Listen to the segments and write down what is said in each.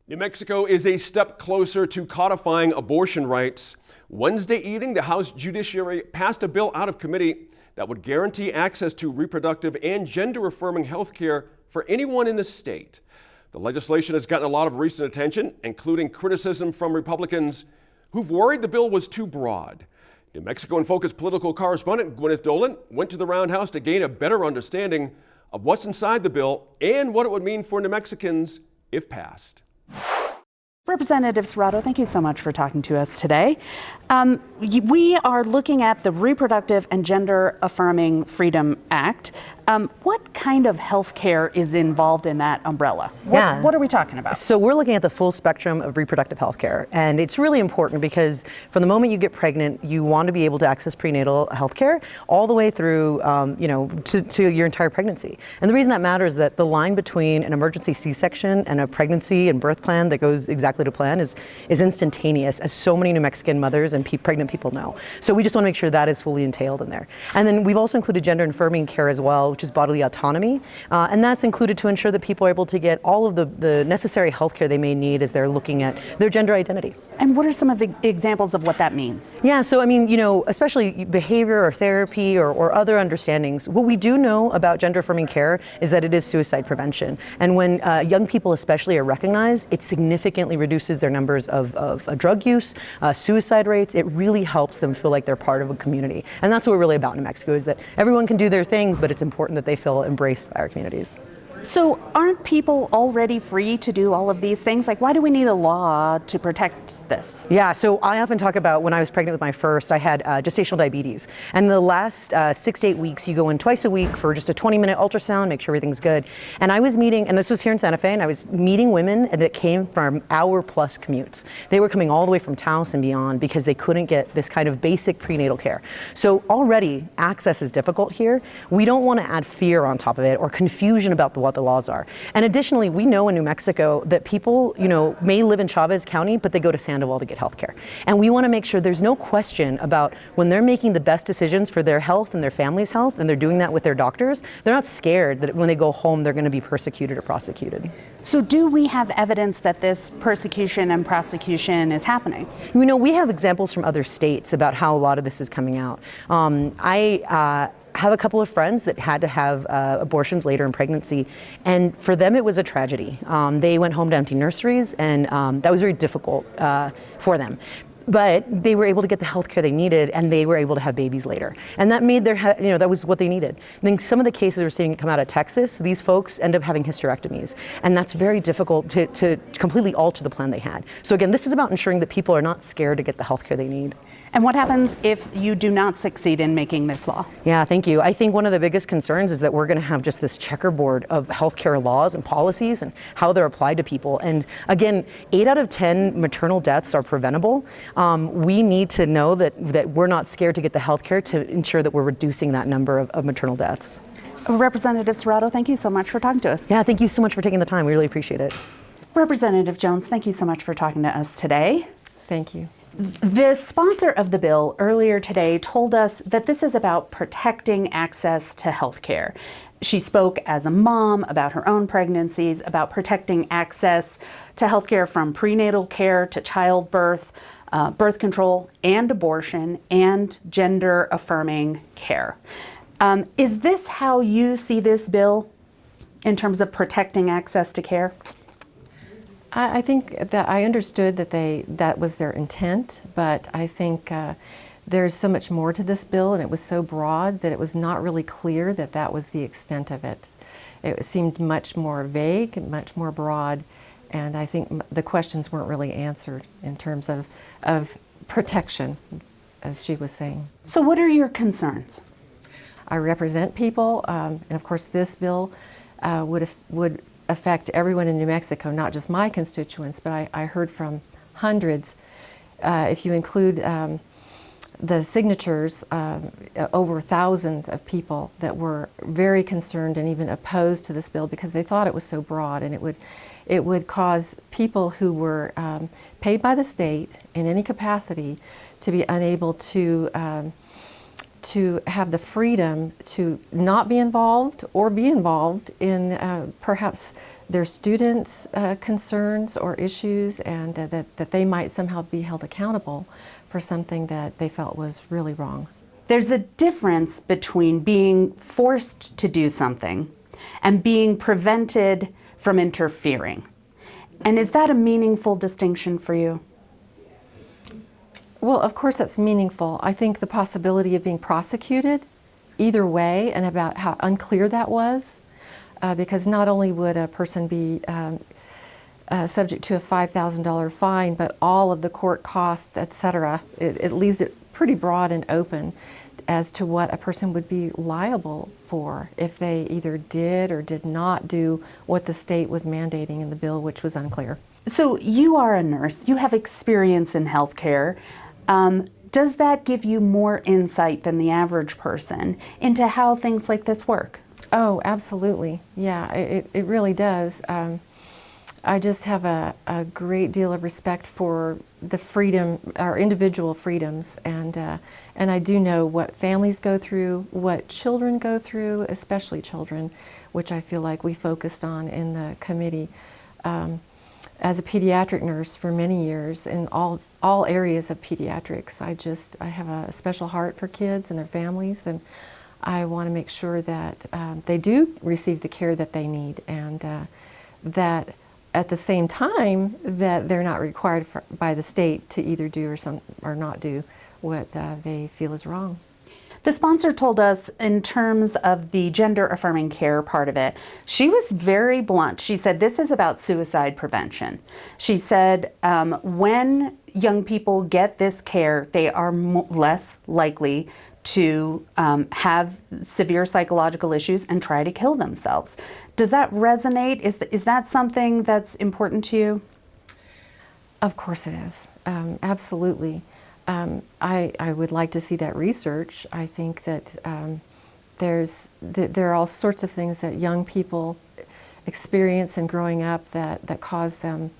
New Mexico is a step closer to codifying abortion rights. Wednesday evening, the House Judiciary passed a bill out of committee that would guarantee access to reproductive and gender-affirming health care for anyone in the state. The legislation has gotten a lot of recent attention, including criticism from Republicans who've worried the bill was too broad. New Mexico in Focus political correspondent Gwyneth Dolan went to the Roundhouse to gain a better understanding of what's inside the bill and what it would mean for New Mexicans if passed. Representative Serrato, thank you so much for talking to us today. We are looking at the Reproductive and Gender Affirming Freedom Act. What kind of health care is involved in that umbrella? What are we talking about? So we're looking at the full spectrum of reproductive health care. And it's really important because from the moment you get pregnant, you want to be able to access prenatal health care all the way through, to your entire pregnancy. And the reason that matters is that the line between an emergency C-section and a pregnancy and birth plan that goes exactly to plan is instantaneous, as so many New Mexican mothers and pregnant people know. So we just want to make sure that is fully entailed in there. And then we've also included gender affirming care as well, which is bodily autonomy. And that's included to ensure that people are able to get all of the necessary health care they may need as they're looking at their gender identity. And what are some of the examples of what that means? Yeah, so I mean, especially behavior or therapy or other understandings. What we do know about gender affirming care is that it is suicide prevention. And when young people especially are recognized, it significantly reduces their numbers of drug use, suicide rates. It really helps them feel like they're part of a community. And that's what we're really about in New Mexico, is that everyone can do their things, but it's important that they feel embraced by our communities. So aren't people already free to do all of these things? Like, why do we need a law to protect this? Yeah, so I often talk about when I was pregnant with my first, I had gestational diabetes. And the last 6 to 8 weeks, you go in twice a week for just a 20-minute ultrasound, make sure everything's good. And I was meeting, and this was here in Santa Fe, and I was meeting women that came from hour-plus commutes. They were coming all the way from Taos and beyond because they couldn't get this kind of basic prenatal care. So already, access is difficult here. We don't want to add fear on top of it or confusion about what the laws are. And additionally, we know in New Mexico that people, may live in Chavez County, but they go to Sandoval to get health care. And we want to make sure there's no question about when they're making the best decisions for their health and their family's health, and they're doing that with their doctors, they're not scared that when they go home, they're going to be persecuted or prosecuted. So do we have evidence that this persecution and prosecution is happening? We have examples from other states about how a lot of this is coming out. I have a couple of friends that had to have abortions later in pregnancy, and for them it was a tragedy. They went home to empty nurseries, and that was very difficult for them. But they were able to get the health care they needed, and they were able to have babies later. And that made that was what they needed. And then some of the cases we're seeing come out of Texas, these folks end up having hysterectomies. And that's very difficult to completely alter the plan they had. So again, this is about ensuring that people are not scared to get the health care they need. And what happens if you do not succeed in making this law? Yeah, thank you. I think one of the biggest concerns is that we're going to have just this checkerboard of healthcare laws and policies and how they're applied to people. And again, 8 out of 10 maternal deaths are preventable. We need to know that we're not scared to get the healthcare to ensure that we're reducing that number of maternal deaths. Representative Serrato, thank you so much for talking to us. Yeah, thank you so much for taking the time. We really appreciate it. Representative Jones, thank you so much for talking to us today. Thank you. The sponsor of the bill earlier today told us that this is about protecting access to health care. She spoke as a mom about her own pregnancies, about protecting access to health care from prenatal care to childbirth, birth control and abortion, and gender affirming care. Is this how you see this bill in terms of protecting access to care? I think that I understood that that was their intent, but I think there's so much more to this bill, and it was so broad that it was not really clear that that was the extent of it. It seemed much more vague and much more broad, and I think the questions weren't really answered in terms of protection, as she was saying. So what are your concerns? I represent people, and of course this bill would affect everyone in New Mexico, not just my constituents, but I heard from hundreds. If you include the signatures, over thousands of people that were very concerned and even opposed to this bill because they thought it was so broad, and it would cause people who were paid by the state in any capacity to be unable to have the freedom to not be involved or be involved in perhaps their students' concerns or issues, and that they might somehow be held accountable for something that they felt was really wrong. There's a difference between being forced to do something and being prevented from interfering. And is that a meaningful distinction for you? Well, of course that's meaningful. I think the possibility of being prosecuted either way, and about how unclear that was, because not only would a person be subject to a $5,000 fine, but all of the court costs, etc. It leaves it pretty broad and open as to what a person would be liable for if they either did or did not do what the state was mandating in the bill, which was unclear. So you are a nurse, you have experience in healthcare. Does that give you more insight than the average person into how things like this work? Oh, absolutely. Yeah, it really does. I just have a great deal of respect for the freedom, our individual freedoms, and I do know what families go through, what children go through, especially children, which I feel like we focused on in the committee. As a pediatric nurse for many years in all areas of pediatrics, I have a special heart for kids and their families, and I want to make sure that they do receive the care that they need, and that at the same time that they're not required by the state to either do or not do what they feel is wrong. The sponsor told us, in terms of the gender affirming care part of it, she was very blunt. She said this is about suicide prevention. She said when young people get this care, they are less likely to have severe psychological issues and try to kill themselves. Does that resonate? Is that something that's important to you? Of course it is. Absolutely. I would like to see that research. I think that there are all sorts of things that young people experience in growing up that cause them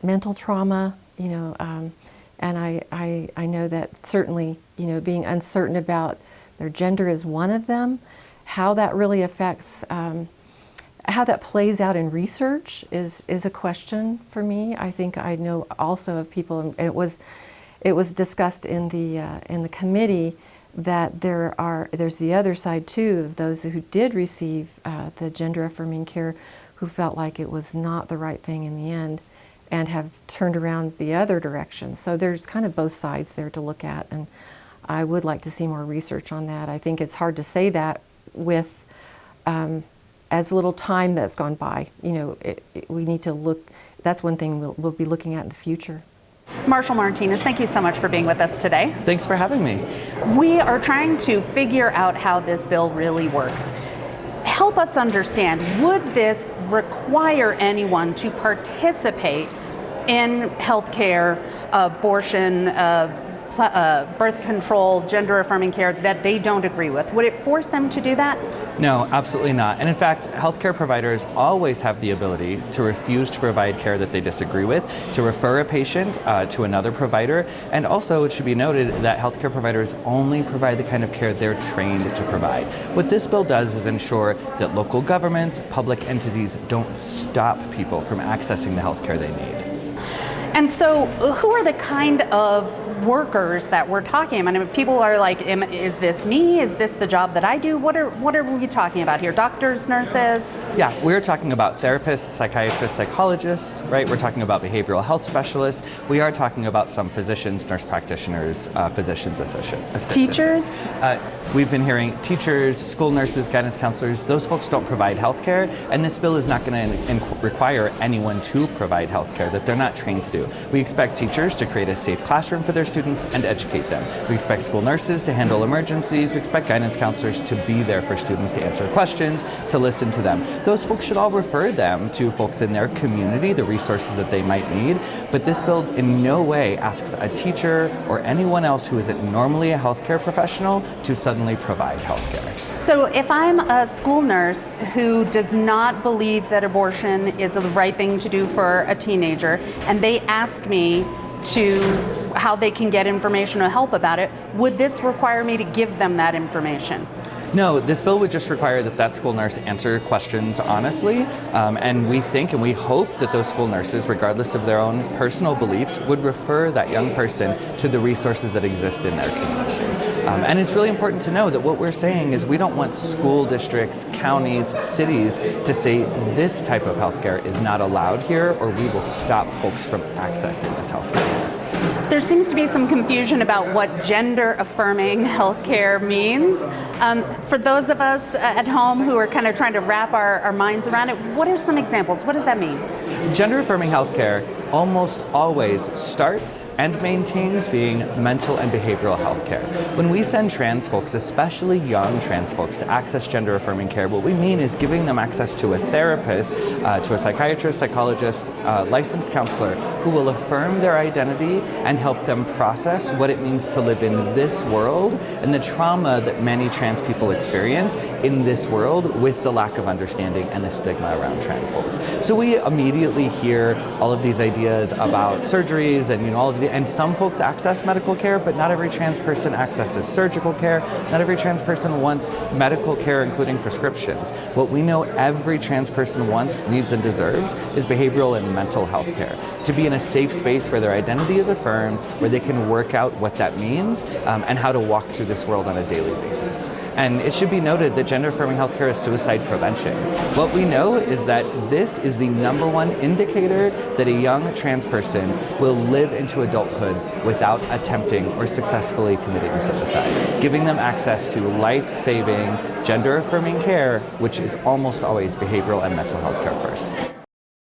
mental trauma, and I know that certainly, being uncertain about their gender is one of them. How that really affects, how that plays out in research is a question for me. I think I know also of people, and it was discussed in the committee that there's the other side too of those who did receive the gender affirming care who felt like it was not the right thing in the end and have turned around the other direction. So there's kind of both sides there to look at, and I would like to see more research on that. I think it's hard to say that with as little time that's gone by. We need to look, that's one thing we'll be looking at in the future. Marshall Martinez, thank you so much for being with us today. Thanks for having me. We are trying to figure out how this bill really works. Help us understand, would this require anyone to participate in healthcare, abortion, birth control, gender affirming care that they don't agree with? Would it force them to do that? No, absolutely not. And in fact, healthcare providers always have the ability to refuse to provide care that they disagree with, to refer a patient to another provider. And also, it should be noted that healthcare providers only provide the kind of care they're trained to provide. What this bill does is ensure that local governments, public entities don't stop people from accessing the healthcare they need. And so who are the kind of workers that we're talking about? I mean, people are like, is this me? Is this the job that I do? What are we talking about here? Doctors, nurses? Yeah, we're talking about therapists, psychiatrists, psychologists, right? We're talking about behavioral health specialists. We are talking about some physicians, nurse practitioners, physicians assistants. Teachers? We've been hearing teachers, school nurses, guidance counselors. Those folks don't provide health care, and this bill is not going to require anyone to provide health care that they're not trained to do. We expect teachers to create a safe classroom for their students and educate them. We expect school nurses to handle emergencies. We expect guidance counselors to be there for students to answer questions, to listen to them. Those folks should all refer them to folks in their community, the resources that they might need. But this bill in no way asks a teacher or anyone else who isn't normally a healthcare professional to suddenly provide healthcare. So if I'm a school nurse who does not believe that abortion is the right thing to do for a teenager, and they ask me to how they can get information or help about it, would this require me to give them that information? No, this bill would just require that school nurse answer questions honestly, and we think and we hope that those school nurses, regardless of their own personal beliefs, would refer that young person to the resources that exist in their community. And it's really important to know that what we're saying is we don't want school districts, counties, cities to say this type of healthcare is not allowed here, or we will stop folks from accessing this healthcare. There seems to be some confusion about what gender-affirming healthcare means. For those of us at home who are kind of trying to wrap our minds around it, what are some examples? What does that mean? Gender-affirming healthcare almost always starts and maintains being mental and behavioral health care. When we send trans folks, especially young trans folks, to access gender-affirming care, what we mean is giving them access to a therapist, to a psychiatrist, psychologist, licensed counselor who will affirm their identity and help them process what it means to live in this world and the trauma that many trans people experience in this world with the lack of understanding and the stigma around trans folks. So we immediately hear all of these ideas about surgeries and all of and some folks access medical care, but not every trans person accesses surgical care. Not every trans person wants medical care, including prescriptions. What we know every trans person wants, needs, and deserves is behavioral and mental health care. To be in a safe space where their identity is affirmed, where they can work out what that means, and how to walk through this world on a daily basis. And it should be noted that gender-affirming healthcare is suicide prevention. What we know is that this is the #1 indicator that a young trans person will live into adulthood without attempting or successfully committing suicide. Giving them access to life-saving, gender-affirming care, which is almost always behavioral and mental health care first.